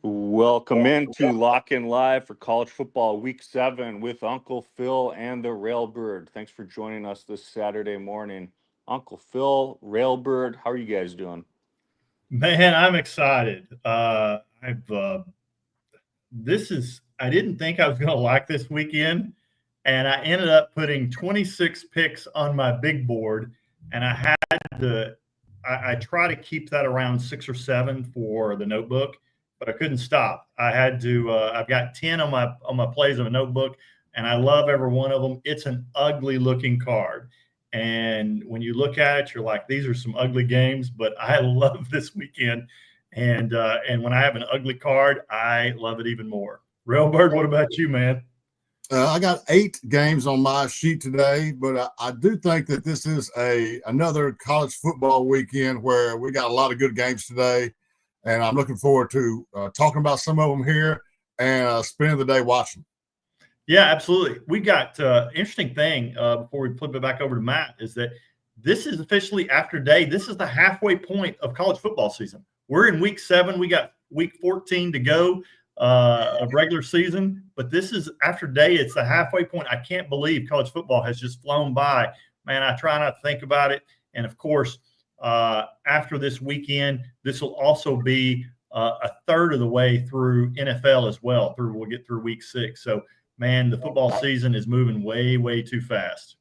Welcome into Lock In Live for College Football Week 7 with Uncle Phil and the Railbird. Thanks for joining us this Saturday morning. Uncle Phil, Railbird, how are you guys doing? Man, I'm excited. I didn't think I was going to like this weekend, and I ended up putting 26 picks on my big board, and I try to keep that around 6 or 7 for the notebook, but I couldn't stop. I had to. I've got 10 on my plays of a notebook, and I love every one of them. It's an ugly looking card, and when you look at it, you're like, these are some ugly games, but I love this weekend. And when I have an ugly card, I love it even more. Railbird, what about you, man? I got 8 games on my sheet today, but I do think that this is another college football weekend where we got a lot of good games today, and I'm looking forward to talking about some of them here and spending the day watching. Yeah, absolutely. We got interesting thing before we flip it back over to Matt is that this is officially after day. This is the halfway point of college football season. We're in week 7. We got week 14 to go of regular season, but this is after day. It's the halfway point. I can't believe college football has just flown by. Man, I try not to think about it. And of course, after this weekend, this will also be a third of the way through NFL as well. We'll get through week 6. So, man, the football season is moving way, way too fast.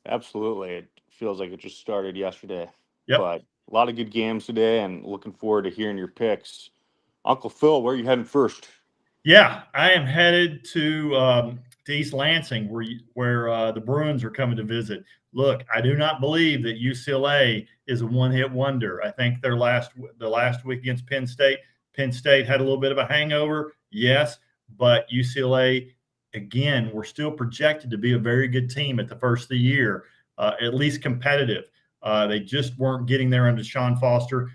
Absolutely. It feels like it just started yesterday. Yep. But a lot of good games today, and looking forward to hearing your picks. Uncle Phil, where are you heading first? Yeah, I am headed to East Lansing, where the Bruins are coming to visit. Look, I do not believe that UCLA is a one-hit wonder. I think the last week against Penn State had a little bit of a hangover, yes, but UCLA, again, we're still projected to be a very good team at the first of the year, at least competitive. They just weren't getting there under Sean Foster.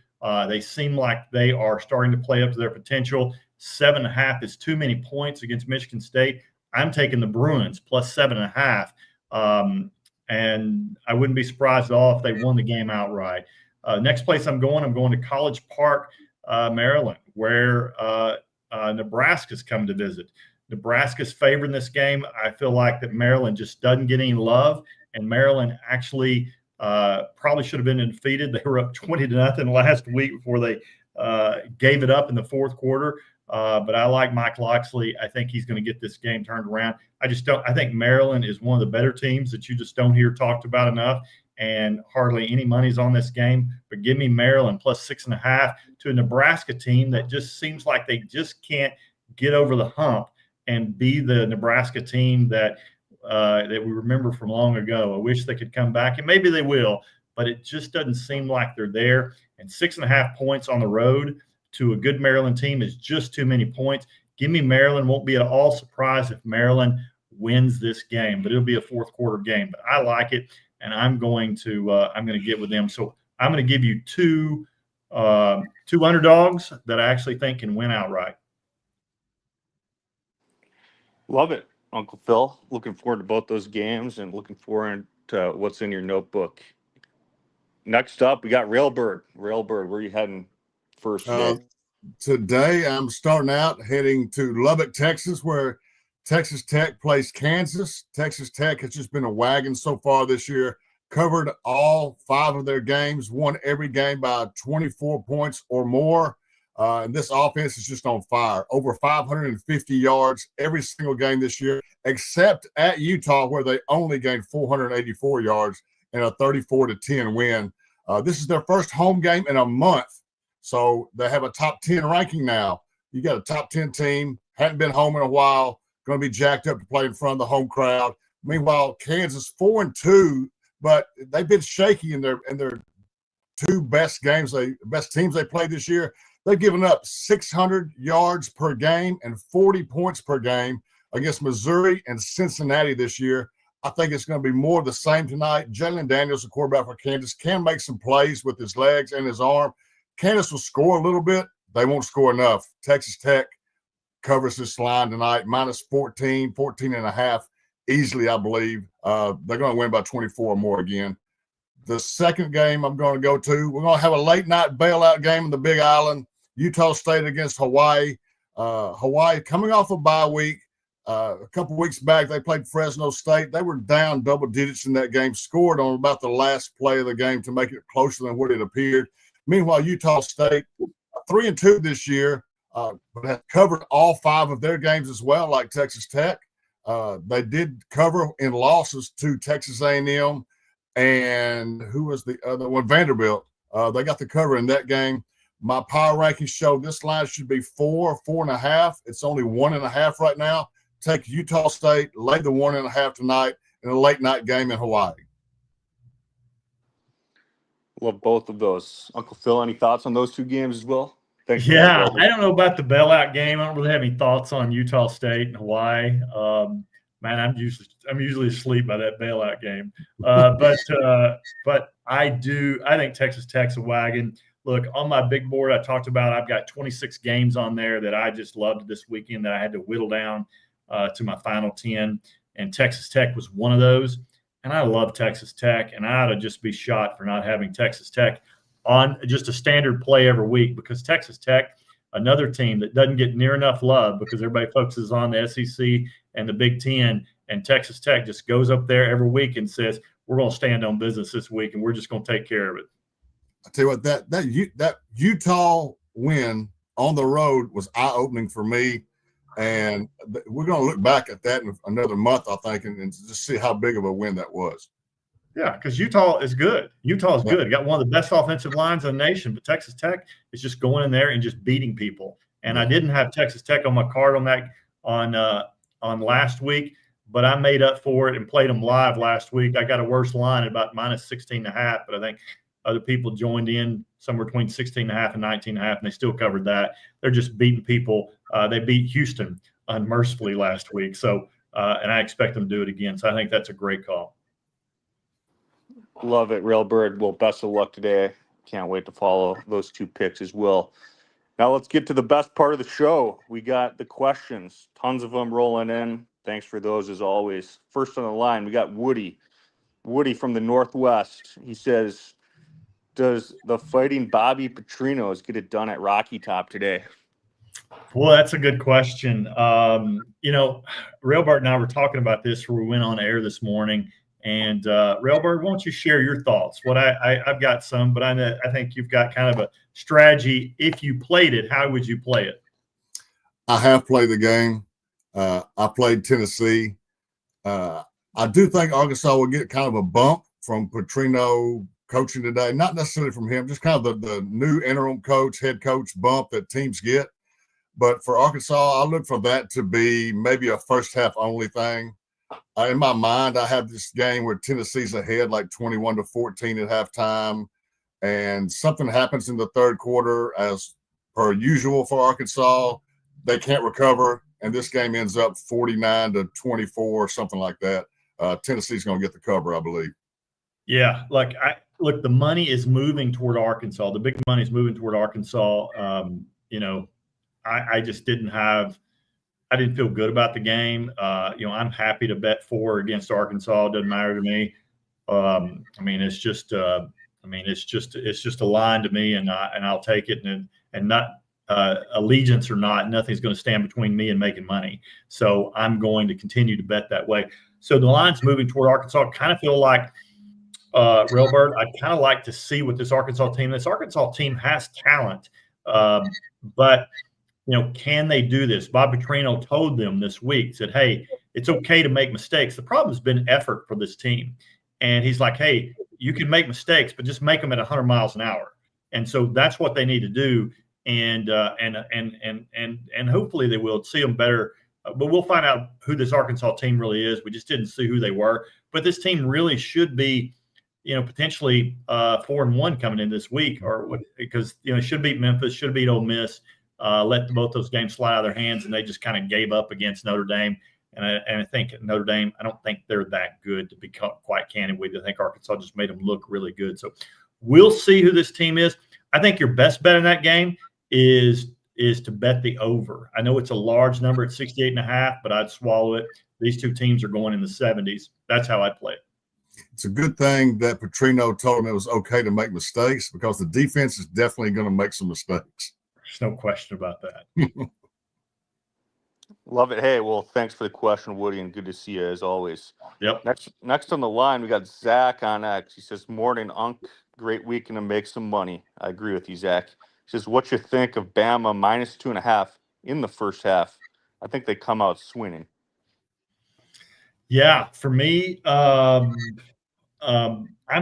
They seem like they are starting to play up to their potential. 7.5 is too many points against Michigan State. I'm taking the Bruins plus 7.5. And I wouldn't be surprised at all if they won the game outright. Next place I'm going to College Park, Maryland, where Nebraska's come to visit. Nebraska's favored in this game. I feel like that Maryland just doesn't get any love, and Maryland actually probably should have been defeated. They were up 20-0 last week before they gave it up in the fourth quarter. But I like Mike Loxley. I think he's going to get this game turned around. I think Maryland is one of the better teams that you just don't hear talked about enough, and hardly any money's on this game. But give me Maryland plus 6.5 to a Nebraska team that just seems like they just can't get over the hump and be the Nebraska team that that we remember from long ago. I wish they could come back, and maybe they will, but it just doesn't seem like they're there. And 6.5 points on the road to a good Maryland team is just too many points. Give me Maryland. Won't be at all surprised if Maryland wins this game, but it'll be a fourth quarter game. But I like it, and I'm going to get with them. So I'm going to give you two underdogs that I actually think can win outright. Love it, Uncle Phil. Looking forward to both those games and looking forward to what's in your notebook. Next up, we got Railbird. Railbird, where are you heading first today? Today, I'm starting out heading to Lubbock, Texas, where Texas Tech plays Kansas. Texas Tech has just been a wagon so far this year, covered all 5 of their games, won every game by 24 points or more. And this offense is just on fire. Over 550 yards every single game this year, except at Utah, where they only gained 484 yards in a 34-10 win. This is their first home game in a month. So they have a top 10 ranking now. You got a top 10 team, hadn't been home in a while, going to be jacked up to play in front of the home crowd. Meanwhile, Kansas 4-2, but they've been shaky in their 2 best games, best teams they played this year. They've given up 600 yards per game and 40 points per game against Missouri and Cincinnati this year. I think it's going to be more of the same tonight. Jalen Daniels, the quarterback for Kansas, can make some plays with his legs and his arm. Kansas will score a little bit. They won't score enough. Texas Tech covers this line tonight, minus 14 and a half, easily, I believe. They're going to win by 24 or more again. The second game I'm going to go to, we're going to have a late-night bailout game in the Big Island. Utah State against Hawaii. Hawaii coming off a bye week. A couple weeks back, they played Fresno State. They were down double digits in that game, scored on about the last play of the game to make it closer than what it appeared. Meanwhile, Utah State, 3-2 this year, but have covered all 5 of their games as well, like Texas Tech. They did cover in losses to Texas A&M and who was the other one? Vanderbilt. They got the cover in that game. My power rankings show this line should be 4.5. It's only 1.5 right now. Take Utah State, lay the 1.5 tonight in a late night game in Hawaii. Love both of those. Uncle Phil, any thoughts on those 2 games as well? Thanks. Yeah, I don't know about the bailout game. I don't really have any thoughts on Utah State and Hawaii. Man, I'm usually asleep by that bailout game. But I think Texas Tech's a wagon. Look, on my big board I talked about, I've got 26 games on there that I just loved this weekend that I had to whittle down to my final 10. And Texas Tech was one of those. And I love Texas Tech, and I ought to just be shot for not having Texas Tech on just a standard play every week, because Texas Tech, another team that doesn't get near enough love because everybody focuses on the SEC and the Big Ten, and Texas Tech just goes up there every week and says, we're going to stand on business this week, and we're just going to take care of it. I tell you what, that Utah win on the road was eye-opening for me, and we're going to look back at that in another month, I think, and just see how big of a win that was. Yeah, because Utah is good. Utah is good. Got one of the best offensive lines in the nation, but Texas Tech is just going in there and just beating people. And I didn't have Texas Tech on my card on last week, but I made up for it and played them live last week. I got a worse line at about minus 16.5, but I think other people joined in somewhere between 16.5 and 19.5, and they still covered that. They're just beating people. They beat Houston unmercifully last week. So, and I expect them to do it again. So I think that's a great call. Love it, Railbird. Well, best of luck today. Can't wait to follow those 2 picks as well. Now let's get to the best part of the show. We got the questions, tons of them rolling in. Thanks for those as always. First on the line, we got Woody. Woody from the Northwest. He says, does the Fighting Bobby Petrinos get it done at Rocky Top today? Well, that's a good question. Railbird and I were talking about this before we went on air this morning. And Railbird, why don't you share your thoughts? I've got some, but I think you've got kind of a strategy. If you played it, how would you play it? I have played the game. I played Tennessee. I do think Arkansas will get kind of a bump from Petrino coaching today. Not necessarily from him, just kind of the new interim coach, head coach bump that teams get. But for Arkansas, I look for that to be maybe a first half only thing. In my mind, I have this game where Tennessee's ahead like 21-14 at halftime, and something happens in the third quarter as per usual for Arkansas. They can't recover, and this game ends up 49-24 or something like that. Tennessee's going to get the cover, I believe. Yeah, look, the money is moving toward Arkansas. The big money is moving toward Arkansas. I just didn't feel good about the game. I'm happy to bet 4 against Arkansas. It doesn't matter to me. It's just a line to me, and I'll take it. And not allegiance or not, nothing's going to stand between me and making money. So I'm going to continue to bet that way. So the line's moving toward Arkansas. Kind of feel like Railbird. I'd kind of like to see what this Arkansas team. This Arkansas team has talent, but can they do this? Bob Petrino told them this week, said, hey, it's okay to make mistakes. The problem has been effort for this team. And he's like, hey, you can make mistakes, but just make them at 100 miles an hour. And so that's what they need to do. And hopefully they will see them better. But we'll find out who this Arkansas team really is. We just didn't see who they were. But this team really should be, potentially 4-1 coming in this week, because should beat Memphis, should beat Ole Miss. Let both those games slide out of their hands, and they just kind of gave up against Notre Dame. And I think Notre Dame, I don't think they're that good, to be quite candid with you. I think Arkansas just made them look really good. So we'll see who this team is. I think your best bet in that game is to bet the over. I know it's a large number at 68.5, but I'd swallow it. These two teams are going in the 70s. That's how I'd play it. It's a good thing that Petrino told him it was okay to make mistakes, because the defense is definitely going to make some mistakes. There's no question about that. Love it. Hey, well, thanks for the question, Woody, and good to see you as always. Yep. Next on the line, we got Zach on X. He says, morning, Unc. Great weekend to make some money. I agree with you, Zach. He says, what you think of Bama -2.5 in the first half? I think they come out swinging. Yeah, for me, I'm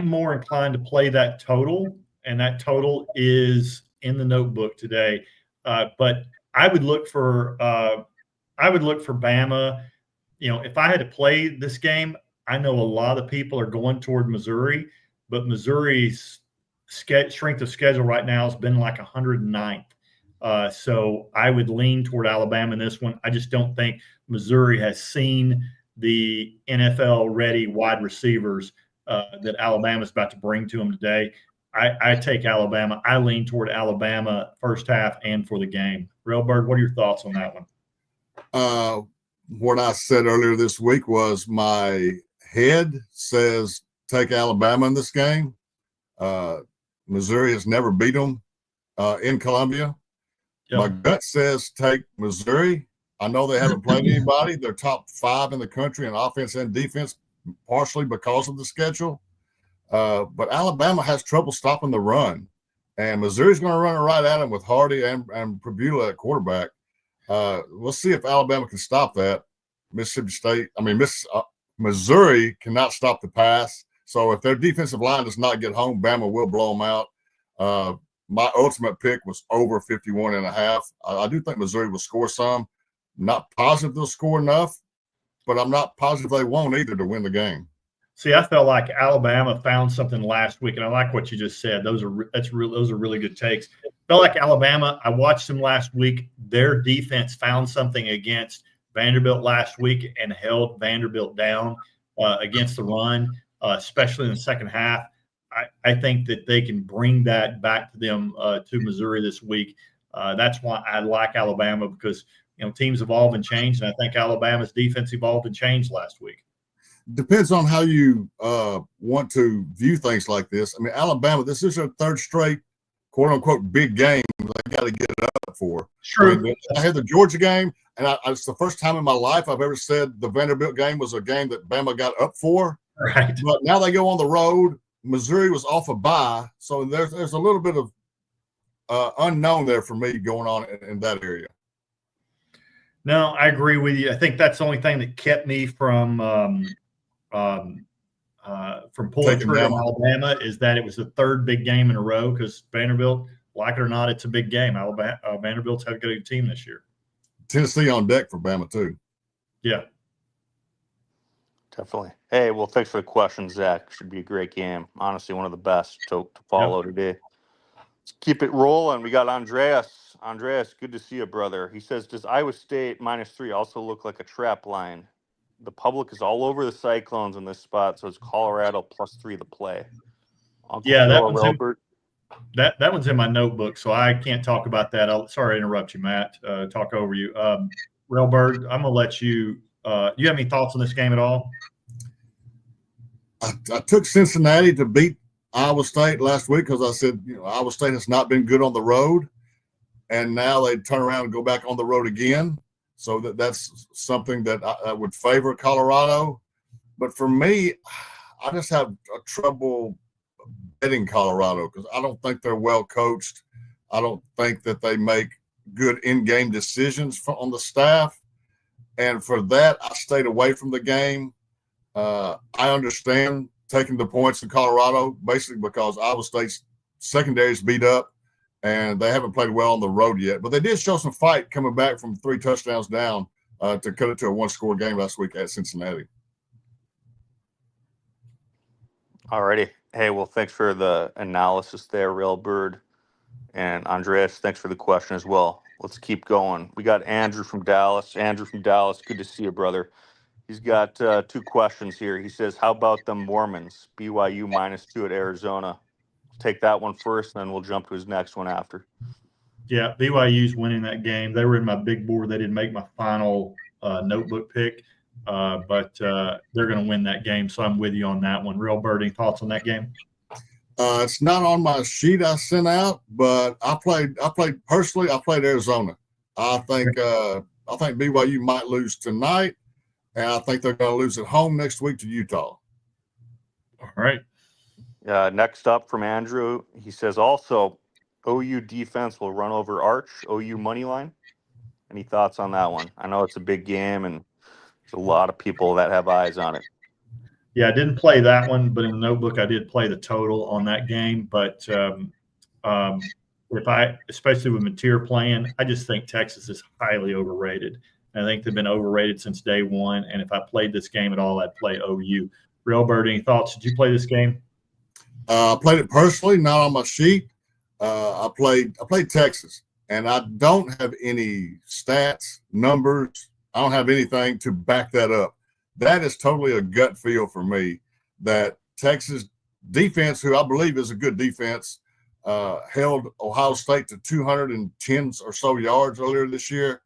more inclined to play that total, and that total is in the notebook today. But I would look for Bama. If I had to play this game, I know a lot of people are going toward Missouri, but Missouri's strength of schedule right now has been like 109th. So I would lean toward Alabama in this one. I just don't think Missouri has seen the NFL-ready wide receivers that Alabama's about to bring to them today. I take Alabama. I lean toward Alabama first half and for the game. Railbird, what are your thoughts on that one? What I said earlier this week was my head says take Alabama in this game. Missouri has never beat them in Columbia. Yep. My gut says take Missouri. I know they haven't played anybody. They're top 5 in the country in offense and defense, partially because of the schedule. But Alabama has trouble stopping the run, and Missouri's going to run it right at them with Hardy and Prebula at quarterback. We'll see if Alabama can stop that. Missouri cannot stop the pass. So if their defensive line does not get home, Bama will blow them out. My ultimate pick was over 51.5. I do think Missouri will score some. Not positive they'll score enough, but I'm not positive they won't either to win the game. See, I felt like Alabama found something last week, and I like what you just said. Those are really good takes. Felt like Alabama. I watched them last week. Their defense found something against Vanderbilt last week and held Vanderbilt down against the run, especially in the second half. I think that they can bring that back to them to Missouri this week. That's why I like Alabama, because teams evolve and change, and I think Alabama's defense evolved and changed last week. Depends on how you want to view things like this. I mean, Alabama, this is their third straight quote-unquote big game they got to get it up for. True. I had the Georgia game, and it's the first time in my life I've ever said the Vanderbilt game was a game that Bama got up for. Right. But now they go on the road. Missouri was off a bye, so there's a little bit of unknown there for me going on in that area. No, I agree with you. I think that's the only thing that kept me from pulling trigger on Alabama is that it was the third big game in a row, because Vanderbilt, like it or not, it's a big game. Vanderbilt's had a good team this year. Tennessee on deck for Bama too. Yeah. Definitely. Hey, well, thanks for the question, Zach. Should be a great game. Honestly, one of the best to follow today. Let's keep it rolling. We got Andreas. Andreas, good to see you, brother. He says, does Iowa State -3 also look like a trap line? The public is all over the Cyclones in this spot, so it's Colorado +3 to play. Uncle Yeah, Phil or Railbird? that one's in my notebook, so I can't talk about that. Sorry to interrupt you, Matt. Talk over you. Railbird, I'm gonna let you. Do you have any thoughts on this game at all? I took Cincinnati to beat Iowa State last week because I said, Iowa State has not been good on the road, and now they turn around and go back on the road again. So that's something that I would favor Colorado. But for me, I just have trouble betting Colorado because I don't think they're well coached. I don't think that they make good in-game decisions on the staff. And for that, I stayed away from the game. I understand taking the points in Colorado, basically because Iowa State's secondary is beat up and they haven't played well on the road yet. But they did show some fight coming back from 3 touchdowns down to cut it to a 1-score game last week at Cincinnati. Alrighty. Hey, well, thanks for the analysis there, Railbird. And Andreas, thanks for the question as well. Let's keep going. We got Andrew from Dallas. Andrew from Dallas, good to see you, brother. He's got 2 questions here. He says, how about the Mormons? BYU -2 at Arizona. Take that one first, and then we'll jump to his next one after. Yeah, BYU's winning that game. They were in my big board. They didn't make my final notebook pick, but they're going to win that game. So I'm with you on that one. Railbird, any thoughts on that game? It's not on my sheet I sent out, but I played personally. I played Arizona. I think BYU might lose tonight, and I think they're going to lose at home next week to Utah. All right. Next up from Andrew, he says also OU defense will run over Arch, OU money line. Any thoughts on that one? I know it's a big game, and there's a lot of people that have eyes on it. Yeah, I didn't play that one, but in the notebook I did play the total on that game. But especially with Mateer playing, I just think Texas is highly overrated. I think they've been overrated since day one. And if I played this game at all, I'd play OU. Railbird, any thoughts? Did you play this game? I played it personally, not on my sheet. I played Texas, and I don't have any stats, numbers. I don't have anything to back that up. That is totally a gut feel for me that Texas defense, who I believe is a good defense, held Ohio State to 210 or so yards earlier this year,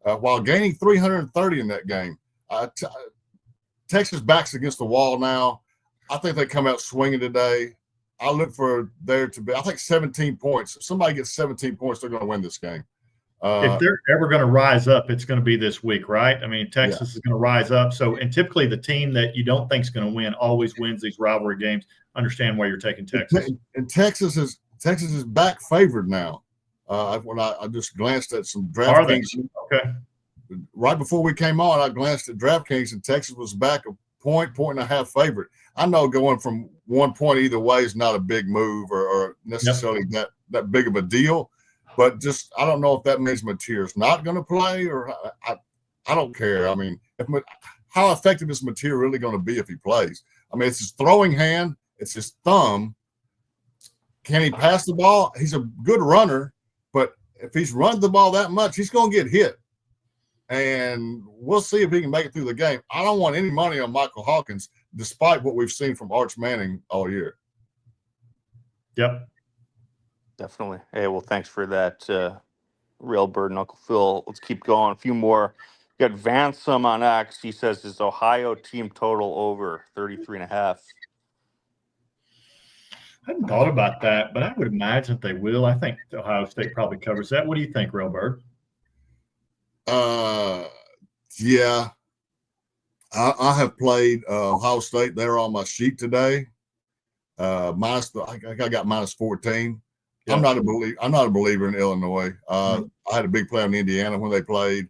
while gaining 330 in that game. Texas backs against the wall now. I think they come out swinging today. I look for there to be, I think, 17 points. If somebody gets 17 points, they're going to win this game. If they're ever going to rise up, it's going to be this week, right? I mean, Texas is going to rise up. So, and typically the team that you don't think is going to win always wins these rivalry games. Understand why you're taking Texas. And Texas is back favored now. When I just glanced at some DraftKings. Okay. Right before we came on, I glanced at DraftKings, and Texas was back a point and a half favorite. I know going from 1 point either way is not a big move or necessarily that big of a deal. But just, I don't know if that means Mateer's not going to play, or I don't care. I mean, how effective is Mateer really going to be if he plays? I mean, it's his throwing hand. It's his thumb. Can he pass the ball? He's a good runner, but if he's run the ball that much, he's going to get hit. And we'll see if he can make it through the game. I don't want any money on Michael Hawkins, despite what we've seen from Arch Manning all year. Yep. Definitely. Hey, well, thanks for that, Railbird and Uncle Phil. Let's keep going. A few more. We got Vansom on X. He says, is Ohio team total over 33.5? I hadn't thought about that, but I would imagine they will. I think Ohio State probably covers that. What do you think, Railbird? Yeah. I have played Ohio State. They're on my sheet today. I got -14. Yeah. I'm not a believer in Illinois. I had a big play on Indiana when they played.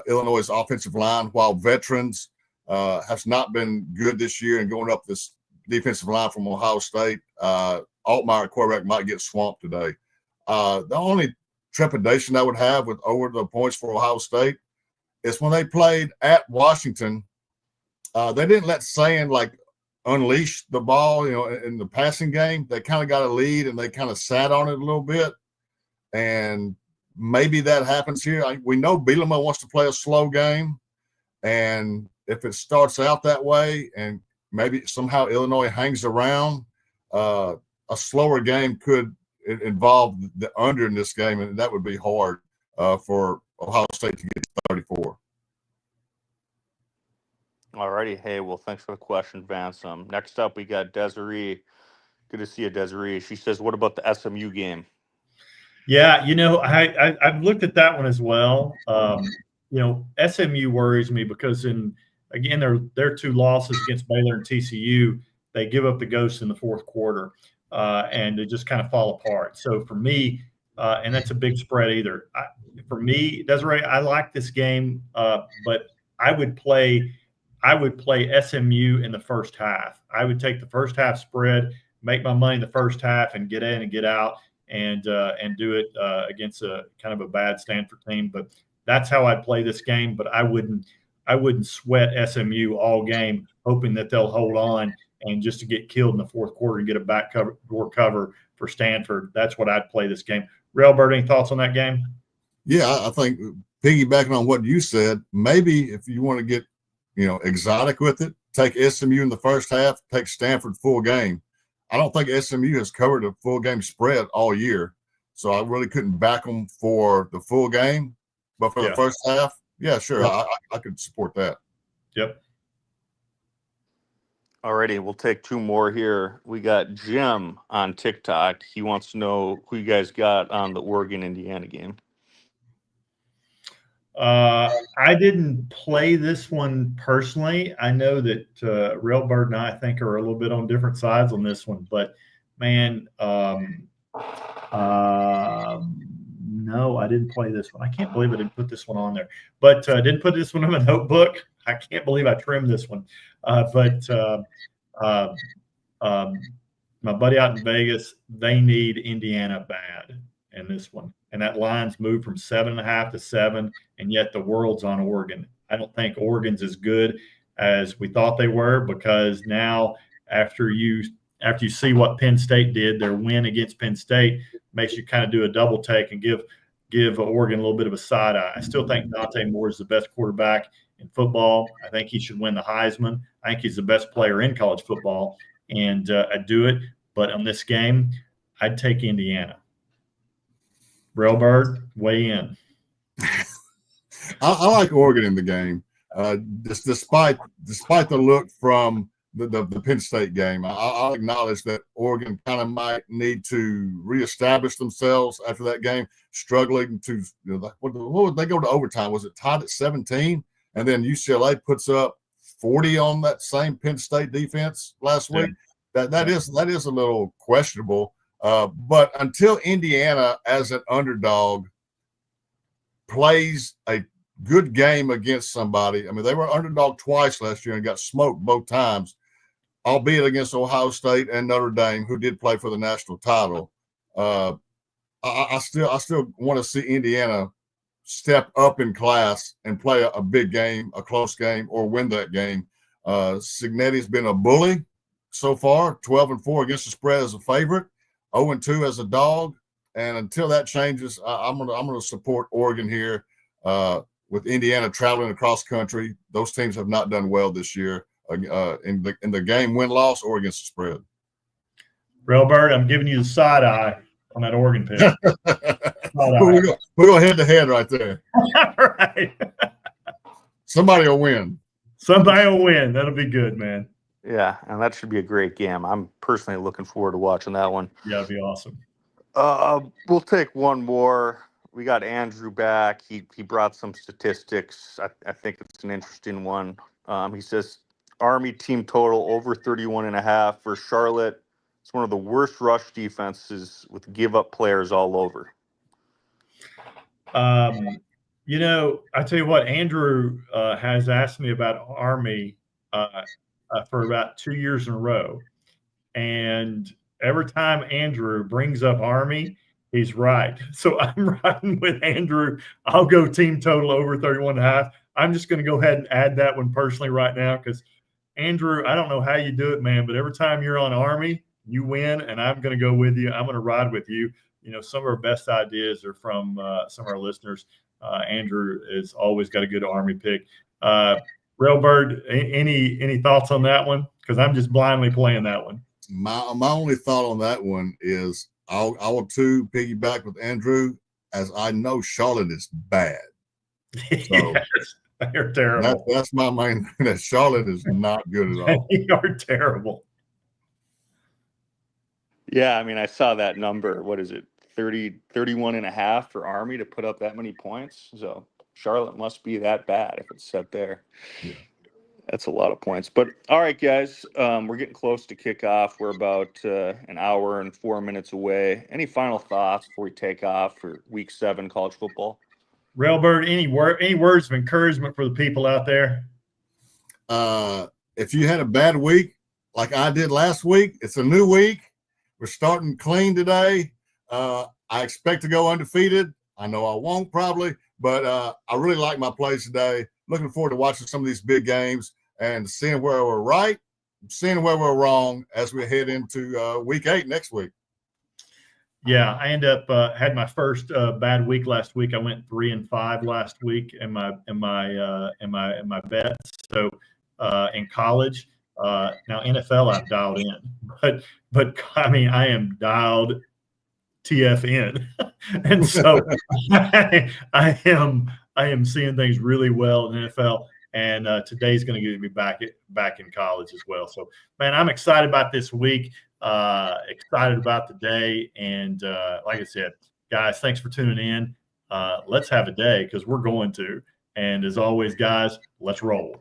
Illinois' offensive line, while veterans, has not been good this year, and going up this defensive line from Ohio State, Altmaier, quarterback, might get swamped today. The only trepidation I would have with over the points for Ohio State is when they played at Washington They didn't let Sand unleash the ball, in the passing game. They kind of got a lead and they kind of sat on it a little bit. And maybe that happens here. We know Bielema wants to play a slow game. And if it starts out that way and maybe somehow Illinois hangs around, a slower game could involve the under in this game, and that would be hard for Ohio State to get to 34. All righty. Hey, well, thanks for the question, Vance. Next up, we got Desiree. Good to see you, Desiree. She says, what about the SMU game? Yeah, I've looked at that one as well. SMU worries me because their two losses against Baylor and TCU, they give up the ghost in the fourth quarter, and they just kind of fall apart. So for me, and that's a big spread either. For me, Desiree, I like this game, but I would play SMU in the first half. I would take the first half spread, make my money in the first half, and get in and get out, and do it against a kind of a bad Stanford team. But that's how I'd play this game. But I wouldn't sweat SMU all game, hoping that they'll hold on and just to get killed in the fourth quarter and get a back door cover for Stanford. That's what I'd play this game. Railbird, any thoughts on that game? Yeah, I think piggybacking on what you said, maybe if you want to get exotic with it, take SMU in the first half, take Stanford full game. I don't think SMU has covered a full game spread all year, so I really couldn't back them for the full game. But for the first half, yeah, sure, I could support that. Yep. Alrighty, we'll take two more here. We got Jim on TikTok. He wants to know who you guys got on the Oregon-Indiana game. I didn't play this one personally. I know that Railbird and I think are a little bit on different sides on this one, but man, no, I didn't play this one. I can't believe I didn't put this one on there, but didn't put this one in my notebook. I can't believe I trimmed this one. But my buddy out in Vegas, they need Indiana bad in this one. And that line's moved from 7.5 to 7, and yet the world's on Oregon. I don't think Oregon's as good as we thought they were, because now after you see what Penn State did, their win against Penn State makes you kind of do a double take and give Oregon a little bit of a side eye. I still think Dante Moore is the best quarterback in football. I think he should win the Heisman. I think he's the best player in college football, and I'd do it. But on this game, I'd take Indiana. Railbird, weigh in. I like Oregon in the game, despite the look from the Penn State game. I'll acknowledge that Oregon kind of might need to reestablish themselves after that game, struggling to what would they go to overtime? Was it tied at 17? And then UCLA puts up 40 on that same Penn State defense last week. That is a little questionable. But until Indiana, as an underdog, plays a good game against somebody, I mean, they were underdog twice last year and got smoked both times, albeit against Ohio State and Notre Dame, who did play for the national title. I still want to see Indiana step up in class and play a big game, a close game, or win that game. Cignetti's been a bully so far, 12-4 against the spread as a favorite, 0-2 as a dog. And until that changes, I'm gonna support Oregon here. With Indiana traveling across country, those teams have not done well this year in the game win-loss or against the spread. Railbird, I'm giving you the side eye on that Oregon pick. We're going head-to-head right there. Right. Somebody will win. Somebody will win. That'll be good, man. Yeah, and that should be a great game. I'm personally looking forward to watching that one. Yeah, it'd be awesome. We'll take one more. We got Andrew back. He brought some statistics. I think it's an interesting one. He says Army team total over 31.5 for Charlotte. It's one of the worst rush defenses with give up players all over. I tell you what, Andrew has asked me about Army for about 2 years in a row. And every time Andrew brings up Army, he's right. So I'm riding with Andrew. I'll go team total over 31.5. I'm just going to go ahead and add that one personally right now because Andrew, I don't know how you do it, man, but every time you're on Army, you win, and I'm going to go with you. I'm going to ride with you. You know, some of our best ideas are from some of our listeners. Andrew has always got a good Army pick. Railbird, any thoughts on that one? Because I'm just blindly playing that one. My only thought on that one is I will too piggyback with Andrew, as I know Charlotte is bad. So Yes, they're terrible. That's my main thing. That Charlotte is not good at all. They are terrible. Yeah, I mean, I saw that number. What is it? 31 and a half for Army to put up that many points. So Charlotte must be that bad if it's set there. Yeah. That's a lot of points. But all right, guys, we're getting close to kickoff. We're about an hour and 4 minutes away. Any final thoughts before we take off for Week 7 college football? Railbird, any words of encouragement for the people out there? If you had a bad week like I did last week, it's a new week. We're starting clean today. I expect to go undefeated. I know I won't probably, but I really like my plays today. Looking forward to watching some of these big games and seeing where we're right, seeing where we're wrong as we head into Week 8 next week. Yeah, I end up had my first bad week last week. I went 3-5 last week in my bets. So in college, now NFL I've dialed in, but I mean I am dialed TFN, and so I am seeing things really well in NFL. And today's going to get me back in college as well. So, man, I'm excited about this week. Excited about the day. And like I said, guys, thanks for tuning in. Let's have a day because we're going to. And as always, guys, let's roll.